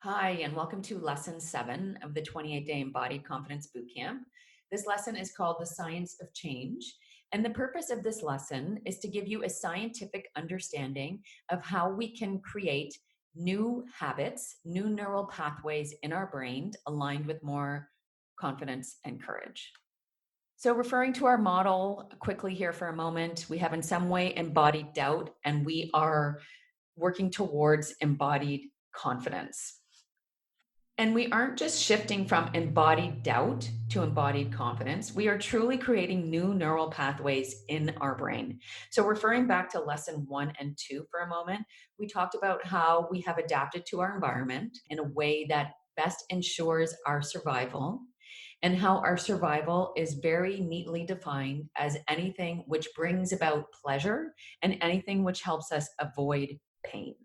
Hi, and welcome to lesson 7 of the 28-day Embodied Confidence Bootcamp. This lesson is called The Science of Change. And the purpose of this lesson is to give you a scientific understanding of how we can create new habits, new neural pathways in our brain aligned with more confidence and courage. So, referring to our model quickly here for a moment, we have in some way embodied doubt, and we are working towards embodied confidence. And we aren't just shifting from embodied doubt to embodied confidence. We are truly creating new neural pathways in our brain. So, referring back to lesson 1 and 2 for a moment, we talked about how we have adapted to our environment in a way that best ensures our survival, and how our survival is very neatly defined as anything which brings about pleasure and anything which helps us avoid pain.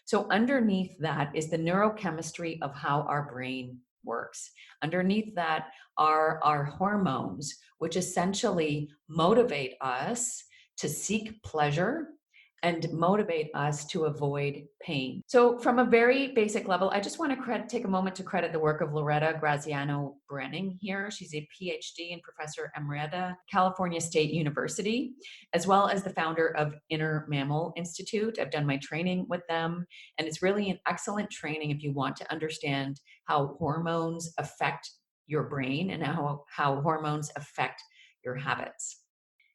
So, underneath that is the neurochemistry of how our brain works. Underneath that are our hormones, which essentially motivate us to seek pleasure and motivate us to avoid pain. So, from a very basic level, I just want to take a moment to credit the work of Loretta Graziano Brenning here. She's a PhD and professor emerita, California State University, as well as the founder of Inner Mammal Institute. I've done my training with them, and it's really an excellent training if you want to understand how hormones affect your brain and how hormones affect your habits.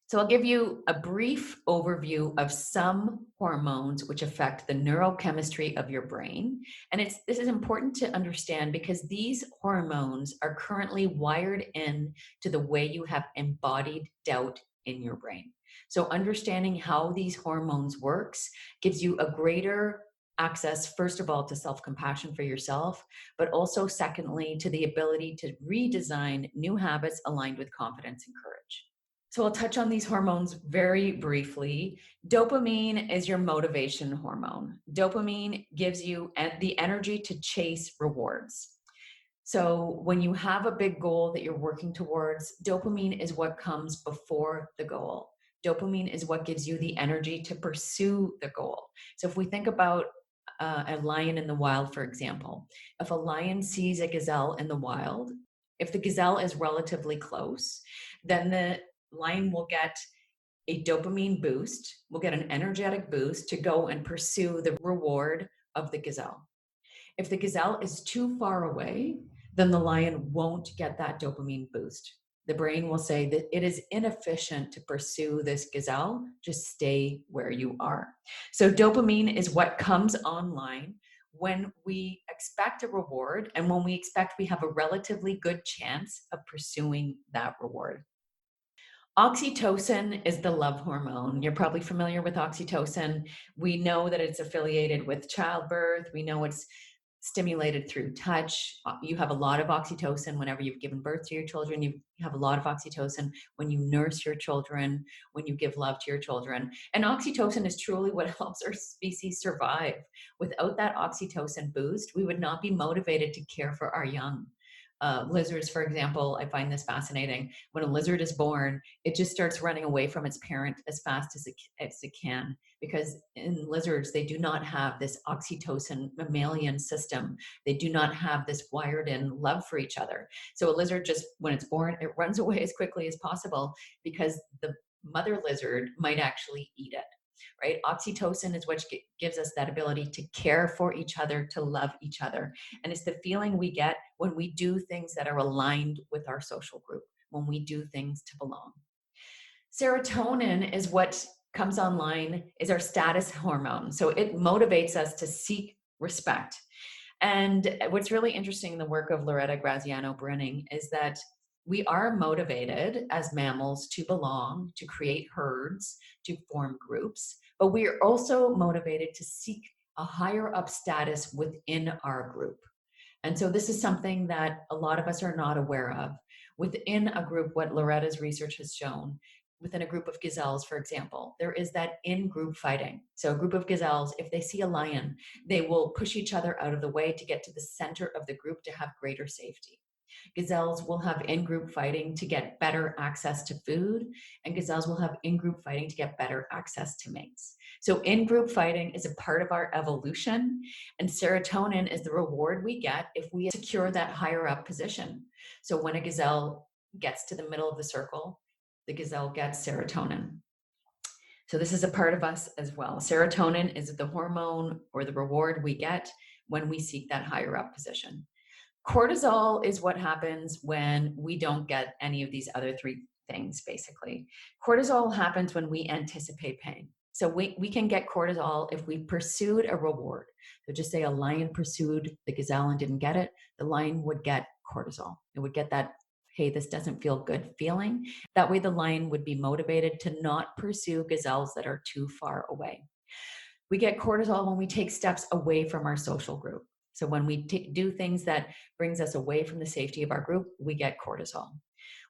So I'll give you a brief overview of some hormones which affect the neurochemistry of your brain. And this is important to understand because these hormones are currently wired in to the way you have embodied doubt in your brain. So understanding how these hormones works gives you a greater access, first of all, to self-compassion for yourself, but also secondly, to the ability to redesign new habits aligned with confidence and courage. So I'll touch on these hormones very briefly. Dopamine is your motivation hormone. Dopamine gives you the energy to chase rewards. So when you have a big goal that you're working towards, dopamine is what comes before the goal. Dopamine is what gives you the energy to pursue the goal. So if we think about a lion in the wild, for example, if a lion sees a gazelle in the wild, if the gazelle is relatively close, then the lion will get a dopamine boost, will get an energetic boost to go and pursue the reward of the gazelle. If the gazelle is too far away, then the lion won't get that dopamine boost. The brain will say that it is inefficient to pursue this gazelle, just stay where you are. So, dopamine is what comes online when we expect a reward and when we expect we have a relatively good chance of pursuing that reward. Oxytocin is the love hormone. You're probably familiar with oxytocin. We know that it's affiliated with childbirth. We know it's stimulated through touch. You have a lot of oxytocin whenever you've given birth to your children. You have a lot of oxytocin when you nurse your children, when you give love to your children. And oxytocin is truly what helps our species survive. Without that oxytocin boost, we would not be motivated to care for our young. Lizards, for example, I find this fascinating. When a lizard is born, it just starts running away from its parent as fast as it can, because in lizards, they do not have this oxytocin mammalian system. They do not have this wired in love for each other. So a lizard just, when it's born, it runs away as quickly as possible because the mother lizard might actually eat it. Right? Oxytocin is what gives us that ability to care for each other, to love each other. And it's the feeling we get when we do things that are aligned with our social group, when we do things to belong. Serotonin is what comes online, is our status hormone. So it motivates us to seek respect. And what's really interesting in the work of Loretta Graziano Brenning is that we are motivated as mammals to belong, to create herds, to form groups, but we are also motivated to seek a higher up status within our group. And so this is something that a lot of us are not aware of. Within a group, what Loretta's research has shown, within a group of gazelles, for example, there is that in-group fighting. So a group of gazelles, if they see a lion, they will push each other out of the way to get to the center of the group to have greater safety. Gazelles will have in-group fighting to get better access to food, and gazelles will have in-group fighting to get better access to mates. So in group fighting is a part of our evolution, and serotonin is the reward we get if we secure that higher up position. So when a gazelle gets to the middle of the circle, the gazelle gets serotonin. So this is a part of us as well. Serotonin is the hormone or the reward we get when we seek that higher up position. Cortisol is what happens when we don't get any of these other three things, basically. Cortisol happens when we anticipate pain. So we can get cortisol if we pursued a reward. So just say a lion pursued the gazelle and didn't get it, the lion would get cortisol. It would get that, hey, this doesn't feel good feeling. That way the lion would be motivated to not pursue gazelles that are too far away. We get cortisol when we take steps away from our social group. So when we do things that brings us away from the safety of our group, we get cortisol.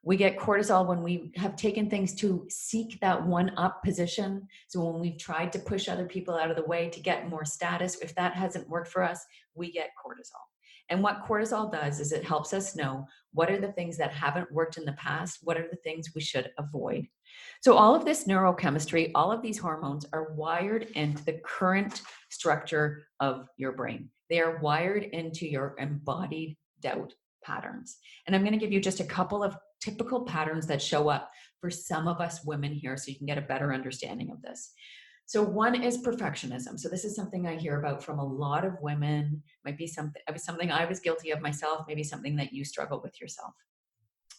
We get cortisol when we have taken things to seek that one up position. So when we've tried to push other people out of the way to get more status, if that hasn't worked for us, we get cortisol. And what cortisol does is it helps us know what are the things that haven't worked in the past, what are the things we should avoid. So all of this neurochemistry, all of these hormones are wired into the current structure of your brain. They are wired into your embodied doubt patterns. And I'm going to give you just a couple of typical patterns that show up for some of us women here so you can get a better understanding of this. So one is perfectionism. So this is something I hear about from a lot of women. Might be something I was guilty of myself, maybe something that you struggle with yourself.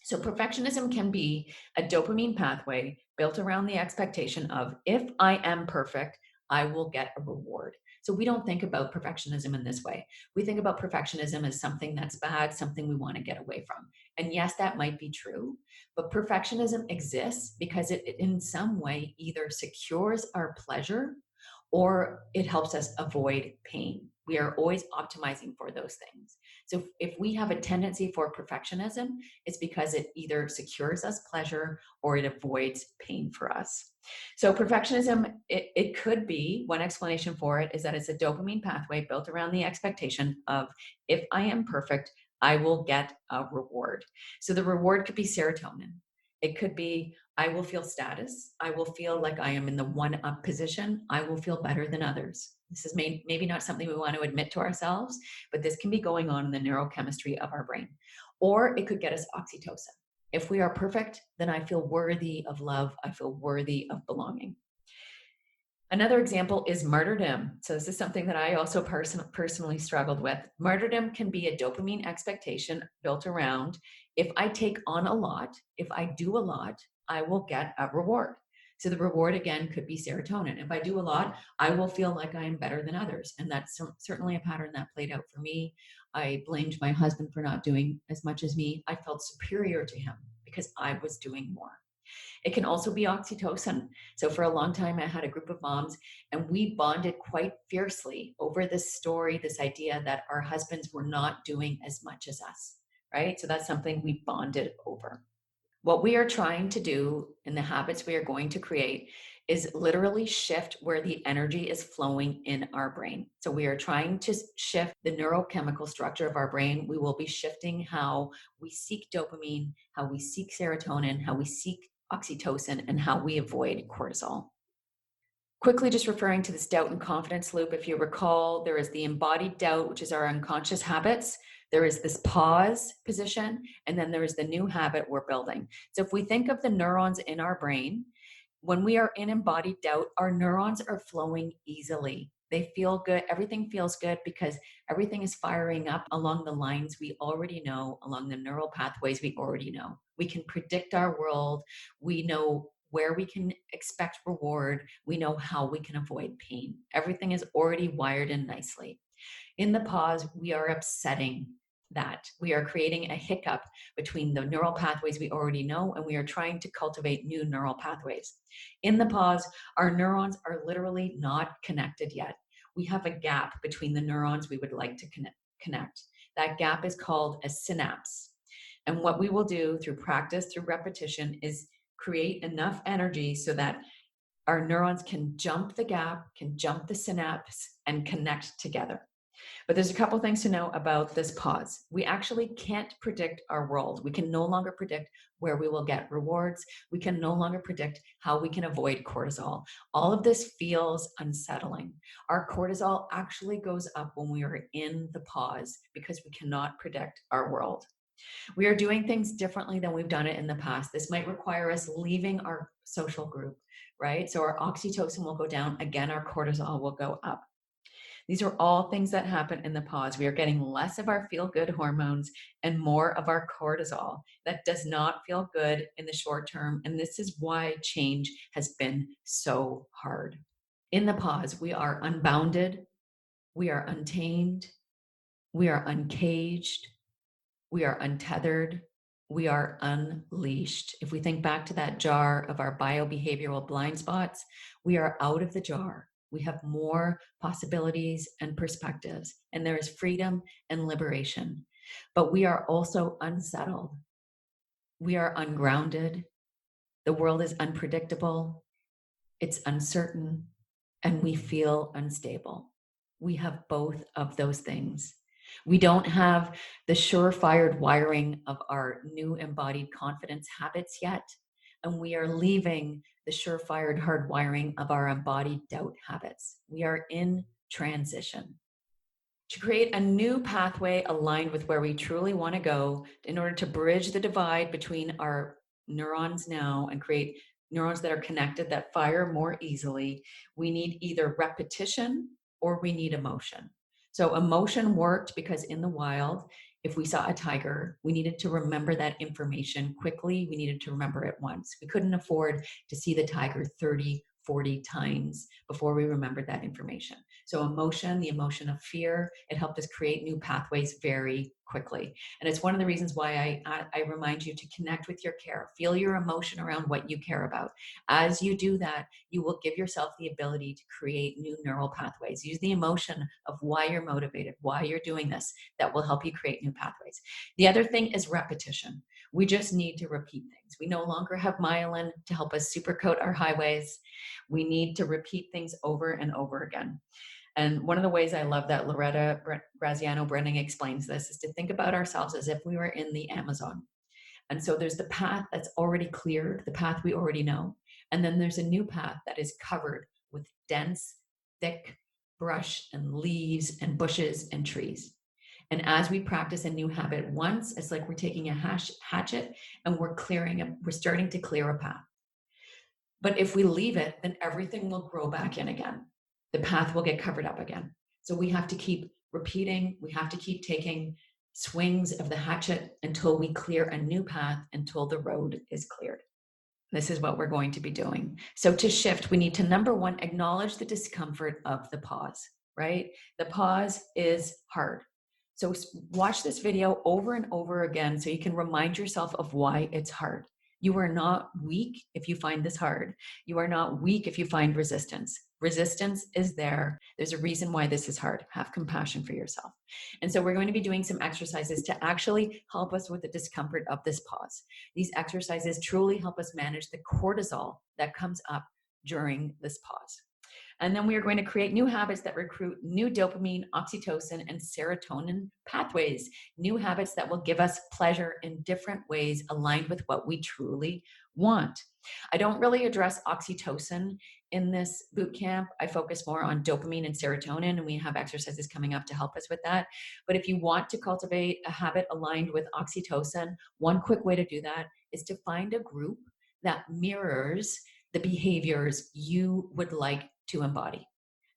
So perfectionism can be a dopamine pathway built around the expectation of if I am perfect, I will get a reward. So we don't think about perfectionism in this way. We think about perfectionism as something that's bad, something we want to get away from. And yes, that might be true, but perfectionism exists because it in some way either secures our pleasure or it helps us avoid pain. We are always optimizing for those things. So if we have a tendency for perfectionism, it's because it either secures us pleasure or it avoids pain for us. So perfectionism, it could be, one explanation for it is that it's a dopamine pathway built around the expectation of if I am perfect, I will get a reward. So the reward could be serotonin. It could be, I will feel status. I will feel like I am in the one up position. I will feel better than others. This is maybe not something we want to admit to ourselves, but this can be going on in the neurochemistry of our brain. Or it could get us oxytocin. If we are perfect, then I feel worthy of love. I feel worthy of belonging. Another example is martyrdom. So this is something that I also personally struggled with. Martyrdom can be a dopamine expectation built around if I take on a lot, if I do a lot, I will get a reward. So the reward again could be serotonin. If I do a lot, I will feel like I am better than others. And that's certainly a pattern that played out for me. I blamed my husband for not doing as much as me. I felt superior to him because I was doing more. It can also be oxytocin. So for a long time, I had a group of moms and we bonded quite fiercely over this story, this idea that our husbands were not doing as much as us, right? So that's something we bonded over. What we are trying to do in the habits we are going to create is literally shift where the energy is flowing in our brain. So we are trying to shift the neurochemical structure of our brain. We will be shifting how we seek dopamine, how we seek serotonin, how we seek oxytocin, and how we avoid cortisol. Quickly just referring to this doubt and confidence loop, if you recall, there is the embodied doubt, which is our unconscious habits. There is this pause position, and then there is the new habit we're building. So if we think of the neurons in our brain, when we are in embodied doubt, our neurons are flowing easily. They feel good. Everything feels good because everything is firing up along the lines we already know, along the neural pathways we already know. We can predict our world. We know where we can expect reward. We know how we can avoid pain. Everything is already wired in nicely. In the pause, we are upsetting that. We are creating a hiccup between the neural pathways we already know, and we are trying to cultivate new neural pathways. In the pause, our neurons are literally not connected yet. We have a gap between the neurons we would like to connect. That gap is called a synapse. And what we will do through practice, through repetition, is create enough energy so that our neurons can jump the gap, can jump the synapse, and connect together. But there's a couple things to know about this pause. We actually can't predict our world. We can no longer predict where we will get rewards. We can no longer predict how we can avoid cortisol. All of this feels unsettling. Our cortisol actually goes up when we are in the pause because we cannot predict our world. We are doing things differently than we've done it in the past. This might require us leaving our social group, right? So our oxytocin will go down. Again, our cortisol will go up. These are all things that happen in the pause. We are getting less of our feel good hormones and more of our cortisol. That does not feel good in the short term. And this is why change has been so hard. In the pause, we are unbounded, we are untamed, we are uncaged, we are untethered, we are unleashed. If we think back to that jar of our biobehavioral blind spots, we are out of the jar. We have more possibilities and perspectives, and there is freedom and liberation. But we are also unsettled. We are ungrounded. The world is unpredictable, it's uncertain, and we feel unstable. We have both of those things. We don't have the surefire wiring of our new embodied confidence habits yet, and we are leaving the surefire hard wiring of our embodied doubt habits. We are in transition. To create a new pathway aligned with where we truly want to go in order to bridge the divide between our neurons now and create neurons that are connected that fire more easily, we need either repetition or we need emotion. So emotion worked because in the wild, if we saw a tiger, we needed to remember that information quickly. We needed to remember it once. We couldn't afford to see the tiger 30, 40 times before we remembered that information. So emotion, the emotion of fear, it helped us create new pathways very quickly. And it's one of the reasons why I remind you to connect with your care. Feel your emotion around what you care about. As you do that, you will give yourself the ability to create new neural pathways. Use the emotion of why you're motivated, why you're doing this. That will help you create new pathways. The other thing is repetition. We just need to repeat things. We no longer have myelin to help us supercoat our highways. We need to repeat things over and over again. And one of the ways I love that Loretta Graziano Brenning explains this is to think about ourselves as if we were in the Amazon. And so there's the path that's already cleared, the path we already know. And then there's a new path that is covered with dense, thick brush and leaves and bushes and trees. And as we practice a new habit once, it's like we're taking a hatchet and we're starting to clear a path. But if we leave it, then everything will grow back in again. The path will get covered up again. So we have to keep repeating, we have to keep taking swings of the hatchet until we clear a new path, until the road is cleared. This is what we're going to be doing. So to shift, we need to, number one, acknowledge the discomfort of the pause, right? The pause is hard. So watch this video over and over again so you can remind yourself of why it's hard. You are not weak if you find this hard. You are not weak if you find resistance. Resistance is there. There's a reason why this is hard. Have compassion for yourself. And so we're going to be doing some exercises to actually help us with the discomfort of this pause. These exercises truly help us manage the cortisol that comes up during this pause. And then we are going to create new habits that recruit new dopamine, oxytocin, and serotonin pathways, new habits that will give us pleasure in different ways aligned with what we truly want. I don't really address oxytocin in this boot camp. I focus more on dopamine and serotonin, and we have exercises coming up to help us with that. But if you want to cultivate a habit aligned with oxytocin, one quick way to do that is to find a group that mirrors the behaviors you would like to embody.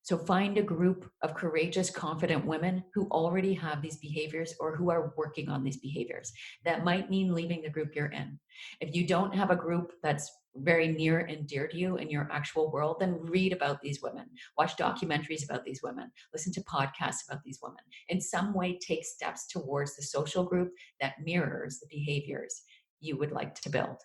So find a group of courageous, confident women who already have these behaviors or who are working on these behaviors. That might mean leaving the group you're in. If you don't have a group that's very near and dear to you in your actual world, then read about these women, watch documentaries about these women, listen to podcasts about these women. In some way, take steps towards the social group that mirrors the behaviors you would like to build.